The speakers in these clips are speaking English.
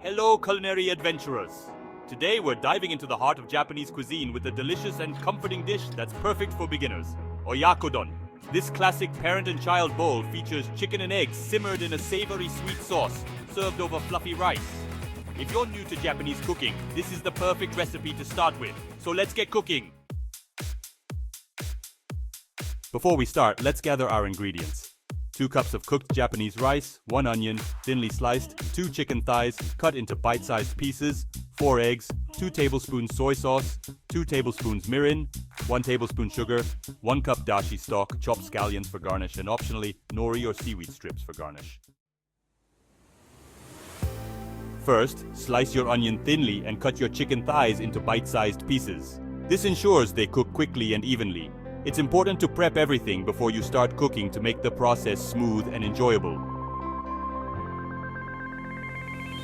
Hello, culinary adventurers! Today we're diving into the heart of Japanese cuisine with a delicious and comforting dish that's perfect for beginners, Oyakodon. This classic parent and child bowl features chicken and eggs simmered in a savory sweet sauce, served over fluffy rice. If you're new to Japanese cooking, this is the perfect recipe to start with, so let's get cooking! Before we start, let's gather our ingredients. 2 cups of cooked Japanese rice, 1 onion, thinly sliced, 2 chicken thighs, cut into bite-sized pieces, 4 eggs, 2 tablespoons soy sauce, 2 tablespoons mirin, 1 tablespoon sugar, 1 cup dashi stock, chopped scallions for garnish, and optionally, nori or seaweed strips for garnish. First, slice your onion thinly and cut your chicken thighs into bite-sized pieces. This ensures they cook quickly and evenly. It's important to prep everything before you start cooking to make the process smooth and enjoyable.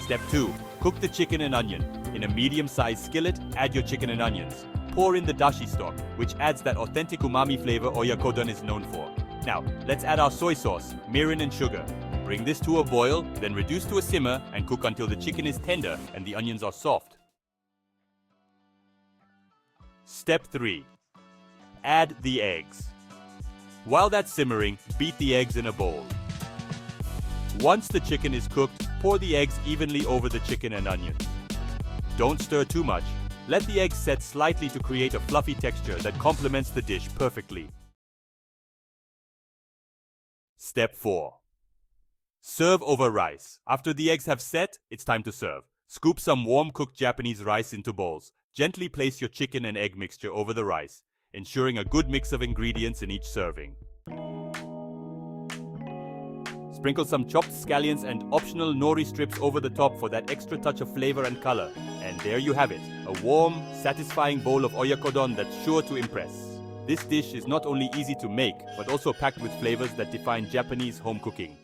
Step 2. Cook the chicken and onion. In a medium-sized skillet, add your chicken and onions. Pour in the dashi stock, which adds that authentic umami flavor Oyakodon is known for. Now, let's add our soy sauce, mirin and sugar. Bring this to a boil, then reduce to a simmer and cook until the chicken is tender and the onions are soft. Step 3. Add the eggs. While that's simmering, beat the eggs in a bowl. Once the chicken is cooked, pour the eggs evenly over the chicken and onions. Don't stir too much. Let the eggs set slightly to create a fluffy texture that complements the dish perfectly. Step 4. Serve over rice. After the eggs have set, it's time to serve. Scoop some warm cooked Japanese rice into bowls. Gently place your chicken and egg mixture over the rice, ensuring a good mix of ingredients in each serving. Sprinkle some chopped scallions and optional nori strips over the top for that extra touch of flavor and color. And there you have it, a warm, satisfying bowl of Oyakodon that's sure to impress. This dish is not only easy to make, but also packed with flavors that define Japanese home cooking.